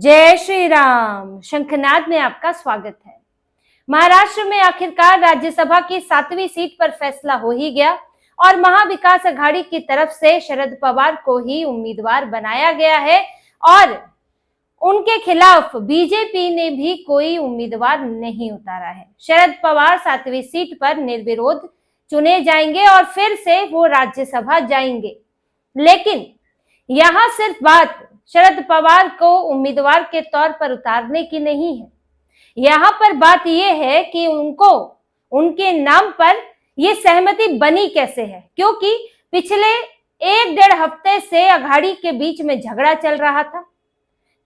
जय श्री राम। शंखनाद में आपका स्वागत है। महाराष्ट्र में आखिरकार राज्यसभा की 7वीं सीट पर फैसला हो ही गया और महाविकास अघाड़ी की तरफ से शरद पवार को ही उम्मीदवार बनाया गया है और उनके खिलाफ बीजेपी ने भी कोई उम्मीदवार नहीं उतारा है। शरद पवार 7वीं सीट पर निर्विरोध चुने जाएंगे और फिर से वो राज्यसभा जाएंगे। लेकिन यहां सिर्फ बात शरद पवार को उम्मीदवार के तौर पर उतारने की नहीं है। यहाँ पर बात यह है कि उनको उनके नाम पर यह सहमति बनी कैसे है, क्योंकि पिछले 1-1.5 हफ्ते से अघाड़ी के बीच में झगड़ा चल रहा था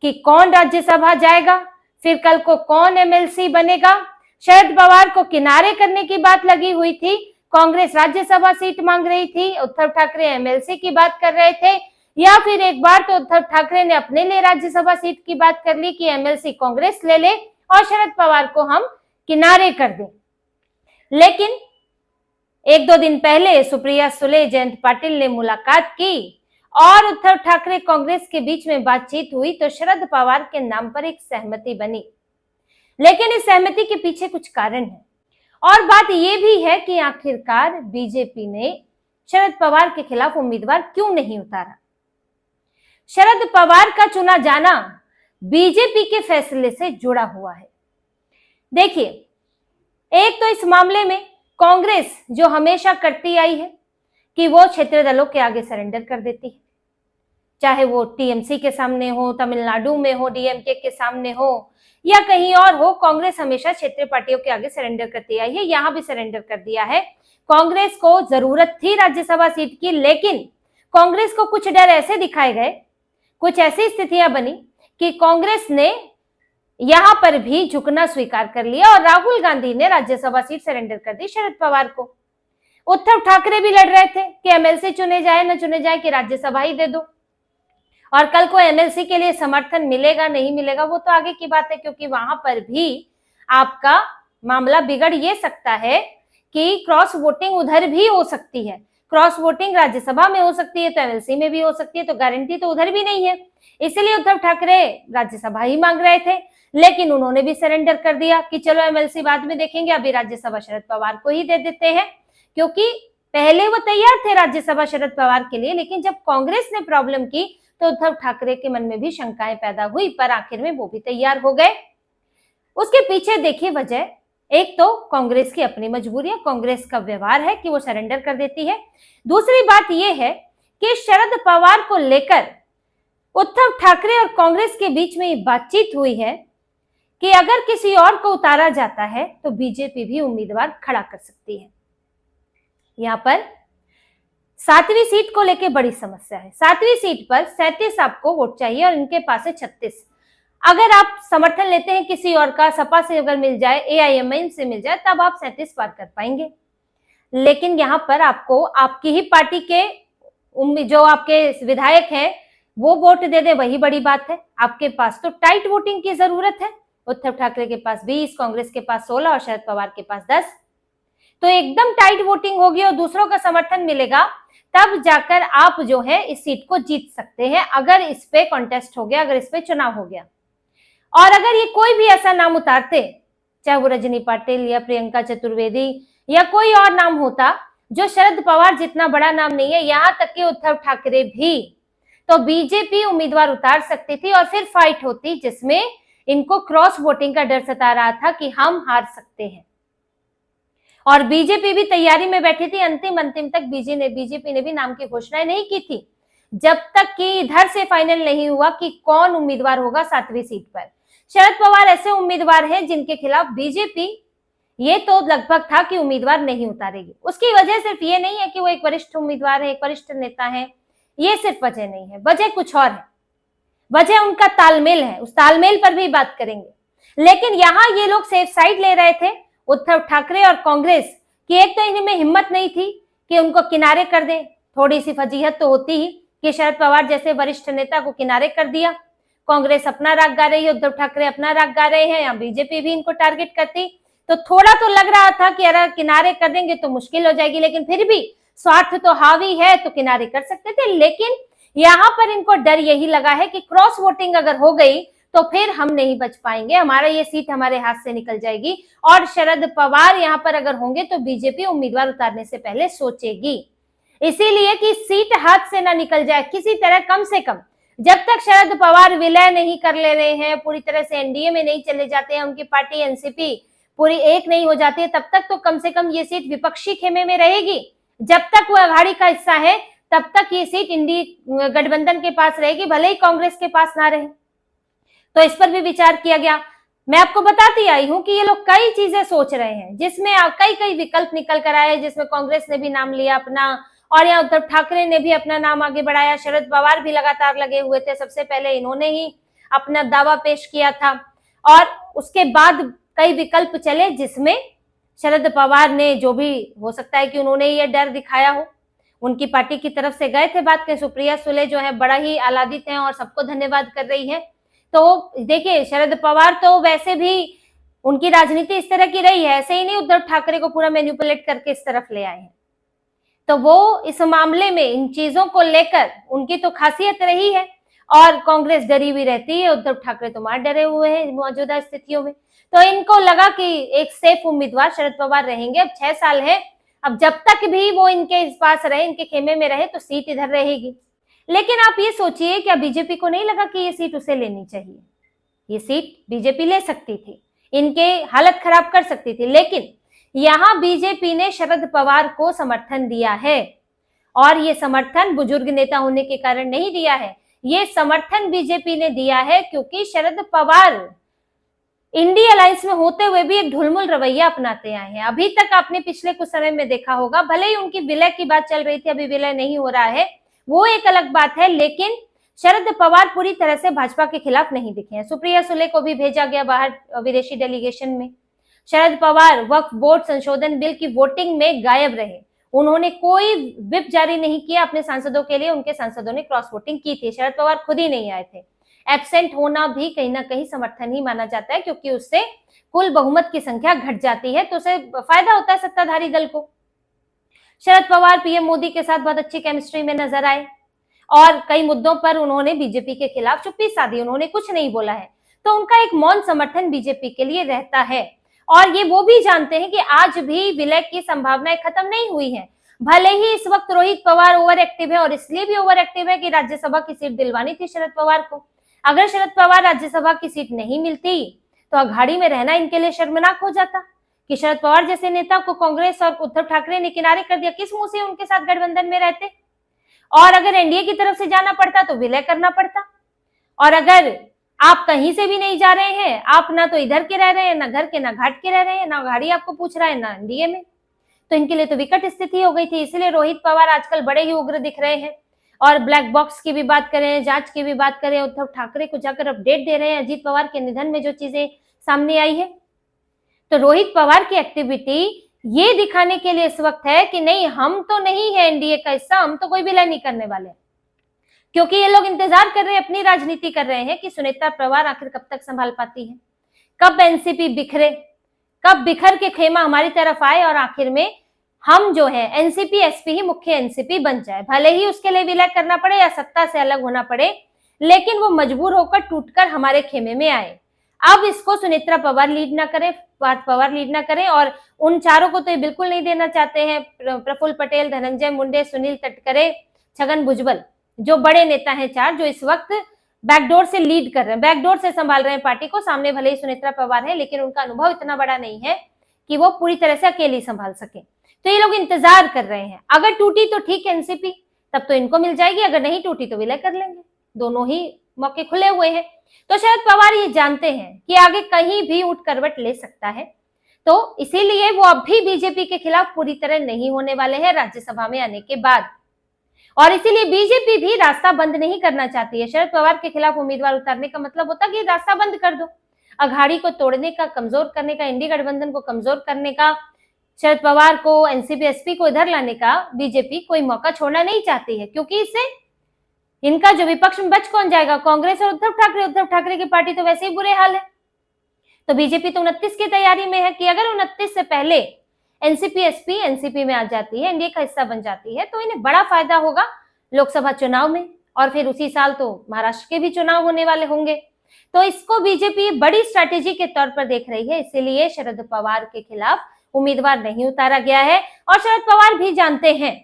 कि कौन राज्यसभा जाएगा, फिर कल को कौन एमएलसी बनेगा। शरद पवार को किनारे करने की बात लगी हुई थी, कांग्रेस राज्यसभा सीट मांग रही थी, उद्धव ठाकरे एमएलसी की बात कर रहे थे, या फिर एक बार तो उद्धव ठाकरे ने अपने लिए राज्यसभा सीट की बात कर ली कि एमएलसी कांग्रेस ले ले और शरद पवार को हम किनारे कर दें। लेकिन 1-2 दिन पहले सुप्रिया सुले, जयंत पाटिल ने मुलाकात की और उद्धव ठाकरे कांग्रेस के बीच में बातचीत हुई तो शरद पवार के नाम पर एक सहमति बनी। लेकिन इस सहमति के पीछे कुछ कारण है और बात यह भी है कि आखिरकार बीजेपी ने शरद पवार के खिलाफ उम्मीदवार क्यों नहीं उतारा। शरद पवार का चुना जाना बीजेपी के फैसले से जुड़ा हुआ है। देखिए, एक तो इस मामले में कांग्रेस जो हमेशा करती आई है कि वो क्षेत्रीय दलों के आगे सरेंडर कर देती है, चाहे वो टीएमसी के सामने हो, तमिलनाडु में हो, डीएमके के सामने हो या कहीं और हो, कांग्रेस हमेशा क्षेत्रीय पार्टियों के आगे सरेंडर करती आई है। यहां भी सरेंडर कर दिया है। कांग्रेस को जरूरत थी राज्यसभा सीट की, लेकिन कांग्रेस को कुछ डर ऐसे दिखाए गए, कुछ ऐसी स्थितियां बनी कि कांग्रेस ने यहां पर भी झुकना स्वीकार कर लिया और राहुल गांधी ने राज्यसभा सीट सरेंडर कर दी शरद पवार को। उद्धव ठाकरे भी लड़ रहे थे कि एमएलसी चुने जाए न चुने जाए, कि राज्यसभा ही दे दो। और कल को एमएलसी के लिए समर्थन मिलेगा नहीं मिलेगा वो तो आगे की बात है, क्योंकि वहां पर भी आपका मामला बिगड़ ये सकता है कि क्रॉस वोटिंग उधर भी हो सकती है। क्रॉस वोटिंग राज्यसभा में हो सकती है तो एमएलसी में भी हो सकती है, तो गारंटी तो उधर भी नहीं है। इसलिए उद्धव ठाकरे राज्यसभा ही मांग रहे थे, लेकिन उन्होंने भी सरेंडर कर दिया कि चलो एमएलसी बाद में देखेंगे, अभी राज्यसभा शरद पवार को ही दे देते हैं, क्योंकि पहले वो तैयार थे राज्यसभा शरद पवार के लिए। लेकिन जब कांग्रेस ने प्रॉब्लम की तो उद्धव ठाकरे के मन में भी शंकाएं पैदा हुई, पर आखिर में वो भी तैयार हो गए। उसके पीछे देखिए वजह, एक तो कांग्रेस की अपनी मजबूरी है, कांग्रेस का व्यवहार है कि वो सरेंडर कर देती है। दूसरी बात यह है कि शरद पवार को लेकर उद्धव ठाकरे और कांग्रेस के बीच में ये बातचीत हुई है कि अगर किसी और को उतारा जाता है तो बीजेपी भी उम्मीदवार खड़ा कर सकती है। यहां पर 7वीं सीट को लेकर बड़ी समस्या है। 7वीं सीट पर 37 आपको वोट चाहिए और इनके पास है 36। अगर आप समर्थन लेते हैं किसी और का, सपा से अगर मिल जाए, एआईएमआईएम से मिल जाए, तब आप 37 पार कर पाएंगे। लेकिन यहाँ पर आपको आपकी ही पार्टी के जो आपके विधायक हैं वो वोट दे दे, वही बड़ी बात है। आपके पास तो टाइट वोटिंग की जरूरत है। उद्धव ठाकरे के पास 20, कांग्रेस के पास 16 और शरद पवार के पास 10। तो एकदम टाइट वोटिंग होगी और दूसरों का समर्थन मिलेगा, तब जाकर आप जो है इस सीट को जीत सकते हैं, अगर इस पे कॉन्टेस्ट हो गया, अगर इस पे चुनाव हो गया। और अगर ये कोई भी ऐसा नाम उतारते, चाहे वो रजनी पाटिल या प्रियंका चतुर्वेदी या कोई और नाम होता जो शरद पवार जितना बड़ा नाम नहीं है, यहां तक कि उद्धव ठाकरे भी, तो बीजेपी उम्मीदवार उतार सकती थी और फिर फाइट होती जिसमें इनको क्रॉस वोटिंग का डर सता रहा था कि हम हार सकते हैं। और बीजेपी भी तैयारी में बैठी थी। अंतिम तक बीजेपी ने भी नाम की घोषणाएं नहीं की थी, जब तक कि इधर से फाइनल नहीं हुआ कि कौन उम्मीदवार होगा 7वीं सीट पर। शरद पवार ऐसे उम्मीदवार हैं जिनके खिलाफ बीजेपी ये तो लगभग था कि उम्मीदवार नहीं उतारेगी। उसकी वजह सिर्फ ये नहीं है कि वो एक वरिष्ठ उम्मीदवार है, एक वरिष्ठ नेता है, ये सिर्फ वजह नहीं है, वजह कुछ और है। वजह उनका तालमेल है, उस तालमेल पर भी बात करेंगे। लेकिन यहाँ ये लोग सेफ साइड ले रहे थे, उद्धव ठाकरे और कांग्रेस की। एक तो इनमें हिम्मत नहीं थी कि उनको किनारे कर दे, थोड़ी सी फजीहत तो होती ही कि शरद पवार जैसे वरिष्ठ नेता को किनारे कर दिया। कांग्रेस अपना राग गा रही है, उद्धव ठाकरे अपना राग गा रहे हैं, या बीजेपी भी इनको टारगेट करती, तो थोड़ा तो लग रहा था कि अगर किनारे कर देंगे तो मुश्किल हो जाएगी। लेकिन फिर भी स्वार्थ तो हावी है तो किनारे कर सकते थे। लेकिन यहाँ पर इनको डर यही लगा है कि क्रॉस वोटिंग अगर हो गई तो फिर हम नहीं बच पाएंगे, हमारा ये सीट हमारे हाथ से निकल जाएगी। और शरद पवार यहाँ पर अगर होंगे तो बीजेपी उम्मीदवार उतारने से पहले सोचेगी, इसीलिए कि सीट हाथ से ना निकल जाए किसी तरह। कम से कम जब तक शरद पवार विलय नहीं कर ले रहे हैं, पूरी तरह से एनडीए में नहीं चले जाते हैं, उनकी पार्टी एनसीपी पूरी एक नहीं हो जाती है, तब तक तो कम से कम ये सीट विपक्षी खेमे में रहेगी। जब तक वो अघाड़ी का हिस्सा है तब तक ये सीट इंडी गठबंधन के पास रहेगी, भले ही कांग्रेस के पास ना रहे। तो इस पर भी विचार किया गया। मैं आपको बताती आई हूं कि ये लोग कई चीजें सोच रहे हैं, जिसमें कई कई विकल्प निकल कर आए, जिसमें कांग्रेस ने भी नाम लिया अपना, और यहाँ उद्धव ठाकरे ने भी अपना नाम आगे बढ़ाया, शरद पवार भी लगातार लगे हुए थे, सबसे पहले इन्होंने ही अपना दावा पेश किया था। और उसके बाद कई विकल्प चले, जिसमें शरद पवार ने, जो भी हो सकता है कि उन्होंने ये डर दिखाया हो, उनकी पार्टी की तरफ से गए थे बात के। सुप्रिया सुले जो है बड़ा ही आह्लादित हैं और सबको धन्यवाद कर रही है। तो देखिए, शरद पवार तो वैसे भी उनकी राजनीति इस तरह की रही है, ऐसे ही नहीं उद्धव ठाकरे को पूरा मैनिपुलेट करके इस तरफ ले आए हैं। तो वो इस मामले में इन चीजों को लेकर उनकी तो खासियत रही है, और कांग्रेस डरी भी रहती है, उद्धव ठाकरे तो मार डरे हुए हैं मौजूदा स्थितियों में। तो इनको लगा कि एक सेफ उम्मीदवार शरद पवार रहेंगे। अब 6 साल है, अब जब तक भी वो इनके इस पास रहे, इनके खेमे में रहे, तो सीट इधर रहेगी। लेकिन आप ये सोचिए, क्या बीजेपी को नहीं लगा कि ये सीट उसे लेनी चाहिए? ये सीट बीजेपी ले सकती थी, इनके हालत खराब कर सकती थी, लेकिन यहां बीजेपी ने शरद पवार को समर्थन दिया है। और ये समर्थन बुजुर्ग नेता होने के कारण नहीं दिया है, ये समर्थन बीजेपी ने दिया है क्योंकि शरद पवार इंडी अलायंस में होते हुए भी एक ढुलमुल रवैया अपनाते आए हैं। अभी तक आपने पिछले कुछ समय में देखा होगा, भले ही उनकी विलय की बात चल रही थी, अभी विलय नहीं हो रहा है, वो एक अलग बात है, लेकिन शरद पवार पूरी तरह से भाजपा के खिलाफ नहीं दिखे हैं। सुप्रिया सुले को भी भेजा गया बाहर विदेशी डेलीगेशन में। शरद पवार वक्फ बोर्ड संशोधन बिल की वोटिंग में गायब रहे, उन्होंने कोई व्हिप जारी नहीं किया अपने सांसदों के लिए, उनके सांसदों ने क्रॉस वोटिंग की थी, शरद पवार खुद ही नहीं आए थे। एब्सेंट होना भी कहीं ना कहीं समर्थन ही माना जाता है, क्योंकि उससे कुल बहुमत की संख्या घट जाती है, तो उसे फायदा होता है सत्ताधारी दल को। शरद पवार पीएम मोदी के साथ बहुत अच्छी केमिस्ट्री में नजर आए, और कई मुद्दों पर उन्होंने बीजेपी के खिलाफ चुप्पी साधी, उन्होंने कुछ नहीं बोला है, तो उनका एक मौन समर्थन बीजेपी के लिए रहता है। और ये वो भी जानते हैं कि आज भी विलय की संभावनाएं खत्म नहीं हुई है। भले ही इस वक्त रोहित पवार ओवर एक्टिव है, और इसलिए भी ओवर एक्टिव है कि राज्यसभा की सीट दिलवानी थी शरद पवार को। अगर शरद पवार राज्यसभा की सीट नहीं मिलती तो अघाड़ी में रहना इनके लिए शर्मनाक हो जाता, कि शरद पवार जैसे नेता को कांग्रेस और उद्धव ठाकरे ने किनारे कर दिया, किस मुंह से उनके साथ गठबंधन में रहते। और अगर एनडीए की तरफ से जाना पड़ता तो विलय करना पड़ता। और अगर आप कहीं से भी नहीं जा रहे हैं, आप ना तो इधर के रह रहे हैं, ना घर के, ना घाट के रह रहे हैं, ना अघाड़ी आपको पूछ रहा है, ना एनडीए में, तो इनके लिए तो विकट स्थिति हो गई थी। इसलिए रोहित पवार आजकल बड़े ही उग्र दिख रहे हैं, और ब्लैक बॉक्स की भी बात करें, जांच की भी बात करें, उद्धव ठाकरे को जाकर अपडेट दे रहे हैं अजीत पवार के निधन में जो चीजें सामने आई है। तो रोहित पवार की एक्टिविटी ये दिखाने के लिए इस वक्त है कि नहीं, हम तो नहीं है एनडीए का हिस्सा, हम तो कोई विलय नहीं करने वाले, क्योंकि ये लोग इंतजार कर रहे हैं, अपनी राजनीति कर रहे हैं कि सुनेत्रा पवार आखिर कब तक संभाल पाती है, कब एनसीपी बिखरे, कब बिखर के खेमा हमारी तरफ आए, और आखिर में हम जो है एनसीपी एसपी ही मुख्य एनसीपी बन जाए। भले ही उसके लिए विलय करना पड़े या सत्ता से अलग होना पड़े, लेकिन वो मजबूर होकर टूटकर हमारे खेमे में आए। अब इसको सुनेत्रा पवार लीड ना करें, पार्थ पवार लीड ना करें, और उन चारों को तो ये बिल्कुल नहीं देना चाहते हैं। प्रफुल्ल पटेल, धनंजय मुंडे, सुनील तटकरे, छगन भुजबल, जो बड़े नेता हैं चार, जो इस वक्त बैकडोर से लीड कर रहे हैं, बैकडोर से संभाल रहे हैं पार्टी को। सामने भले ही सुनेत्रा पवार है, लेकिन उनका अनुभव इतना बड़ा नहीं है कि वो पूरी तरह से अकेली संभाल सके। तो ये लोग इंतजार कर रहे हैं, अगर टूटी तो ठीक एनसीपी, तब तो इनको मिल जाएगी, अगर नहीं टूटी तो विलय कर लेंगे, दोनों ही मौके खुले हुए हैं। तो शरद पवार ये जानते हैं कि आगे कहीं भी उठ करवट ले सकता है, तो इसीलिए वो अब भी बीजेपी के खिलाफ पूरी तरह नहीं होने वाले हैं राज्यसभा में आने के बाद। और इसीलिए बीजेपी भी रास्ता बंद नहीं करना चाहती है। शरद पवार के खिलाफ उम्मीदवार उतारने का मतलब होता है कि रास्ता बंद कर दो, अघाड़ी को तोड़ने का, कमजोर करने का, इंडी गठबंधन को कमजोर करने का, शरद पवार को, एनसीपी एसपी को इधर लाने का बीजेपी कोई मौका छोड़ना नहीं चाहती है, क्योंकि इससे इनका जो विपक्ष में बच कौन जाएगा, कांग्रेस और उद्धव ठाकरे। उद्धव ठाकरे की पार्टी तो वैसे ही बुरे हाल है। तो बीजेपी तो 29 की तैयारी में है कि अगर 29 से पहले एनसीपी एसपी एनसीपी में आ जाती है, एनडीए का हिस्सा बन जाती है, तो इन्हें बड़ा फायदा होगा लोकसभा चुनाव में, और फिर उसी साल तो महाराष्ट्र के भी चुनाव होने वाले होंगे। तो इसको बीजेपी बड़ी स्ट्रैटेजी के तौर पर देख रही है, इसीलिए शरद पवार के खिलाफ उम्मीदवार नहीं उतारा गया है और शरद पवार भी जानते हैं,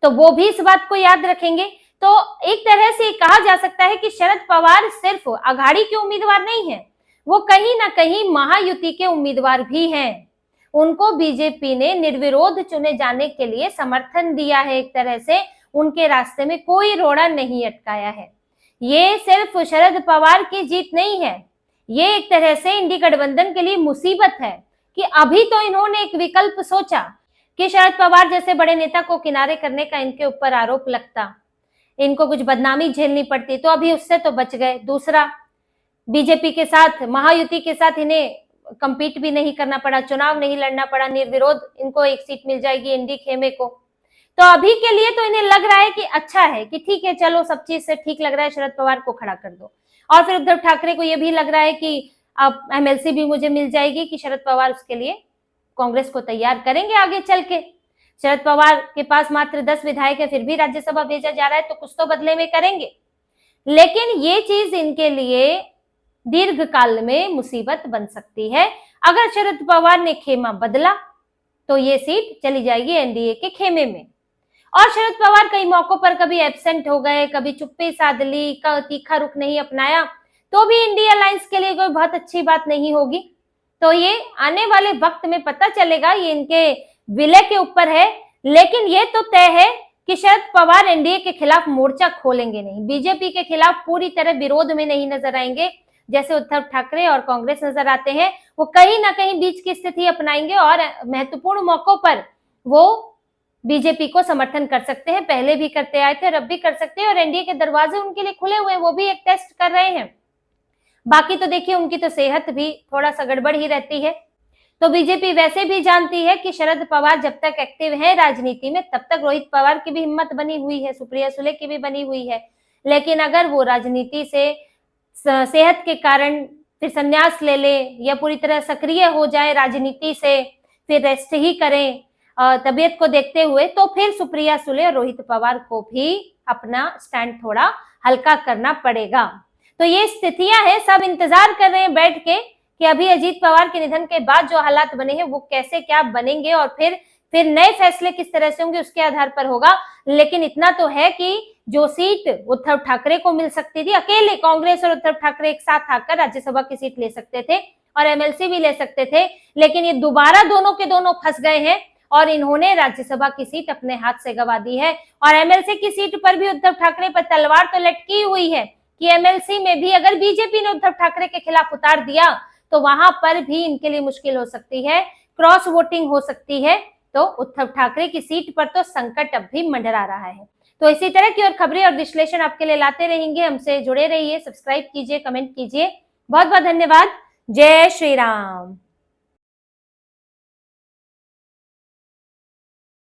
तो वो भी इस बात को याद रखेंगे। तो एक तरह से कहा जा सकता है कि शरद पवार सिर्फ अघाड़ी के उम्मीदवार नहीं है, वो कहीं ना कहीं महायुति के उम्मीदवार भी हैं। उनको बीजेपी ने निर्विरोध चुने जाने के लिए समर्थन दिया है, एक तरह से उनके रास्ते में कोई रोड़ा नहीं अटकाया है। ये सिर्फ शरद पवार की जीत नहीं है, ये एक तरह से इंडी गठबंधन के लिए मुसीबत है कि अभी तो इन्होंने एक विकल्प सोचा कि शरद पवार जैसे बड़े नेता को किनारे करने का इनके ऊपर आरोप लगता, इनको कुछ बदनामी झेलनी पड़ती, तो अभी उससे तो बच गए। दूसरा, बीजेपी के साथ, महायुति के साथ इन्हें कंपीट भी नहीं करना पड़ा, चुनाव नहीं लड़ना पड़ा, निर्विरोध इनको एक सीट मिल जाएगी इंडी खेमे को। तो अभी के लिए तो इन्हें लग रहा है कि अच्छा है, कि ठीक है, चलो सब चीज से ठीक लग रहा है, शरद पवार को खड़ा कर दो। और फिर उद्धव ठाकरे को यह भी लग रहा है कि अब एमएलसी भी मुझे मिल जाएगी, कि शरद पवार उसके लिए कांग्रेस को तैयार करेंगे आगे चल के। शरद पवार के पास मात्र 10 विधायक है, फिर भी राज्यसभा भेजा जा रहा है, तो कुछ तो बदले में करेंगे। लेकिन ये चीज इनके लिए दीर्घ काल में मुसीबत बन सकती है। अगर शरद पवार ने खेमा बदला तो ये सीट चली जाएगी एनडीए के खेमे में। और शरद पवार कई मौकों पर कभी एब्सेंट हो गए, कभी चुप्पी साध ली, तीखा रुख नहीं अपनाया, तो भी इंडिया अलायंस के लिए कोई बहुत अच्छी बात नहीं होगी। तो ये आने वाले वक्त में पता चलेगा, ये इनके विलय के ऊपर है। लेकिन ये तो तय है कि शरद पवार एनडीए के खिलाफ मोर्चा खोलेंगे नहीं, बीजेपी के खिलाफ पूरी तरह विरोध में नहीं नजर आएंगे जैसे उद्धव ठाकरे और कांग्रेस नजर आते हैं। वो कहीं ना कहीं बीच की स्थिति अपनाएंगे और महत्वपूर्ण मौकों पर वो बीजेपी को समर्थन कर सकते हैं, पहले भी करते आए थे और अब भी कर सकते हैं। और एनडीए के दरवाजे उनके लिए खुले हुए हैं, वो भी एक टेस्ट कर रहे हैं। बाकी तो देखिए, उनकी तो सेहत भी थोड़ा सा गड़बड़ ही रहती है। तो बीजेपी वैसे भी जानती है कि शरद पवार जब तक एक्टिव है राजनीति में, तब तक रोहित पवार की भी हिम्मत बनी हुई है, सुप्रिया सुले की भी बनी हुई है। लेकिन अगर वो राजनीति से सेहत के कारण फिर संन्यास ले ले या पूरी तरह सक्रिय हो जाए राजनीति से, फिर रेस्ट ही करें तबीयत को देखते हुए, तो फिर सुप्रिया सुले और रोहित पवार को भी अपना स्टैंड थोड़ा हल्का करना पड़ेगा। तो ये स्थितियां हैं, सब इंतजार कर रहे हैं बैठ के कि अभी अजीत पवार के निधन के बाद जो हालात बने हैं वो कैसे क्या बनेंगे और फिर नए फैसले किस तरह से होंगे, उसके आधार पर होगा। लेकिन इतना तो है कि जो सीट उद्धव ठाकरे को मिल सकती थी, अकेले कांग्रेस और उद्धव ठाकरे एक साथ आकर राज्यसभा की सीट ले सकते थे और एमएलसी भी ले सकते थे, लेकिन ये दोबारा दोनों के दोनों फंस गए हैं और इन्होंने राज्यसभा की सीट अपने हाथ से गंवा दी है। और एमएलसी की सीट पर भी उद्धव ठाकरे पर तलवार तो लटकी हुई है कि एमएलसी में भी अगर बीजेपी ने उद्धव ठाकरे के खिलाफ उतार दिया तो वहां पर भी इनके लिए मुश्किल हो सकती है, क्रॉस वोटिंग हो सकती है। तो उद्धव ठाकरे की सीट पर तो संकट अब भी मंडरा रहा है। तो इसी तरह की और खबरें और विश्लेषण आपके लिए लाते रहेंगे। हमसे जुड़े रहिए, सब्सक्राइब कीजिए, कमेंट कीजिए। बहुत बहुत धन्यवाद। जय श्री राम।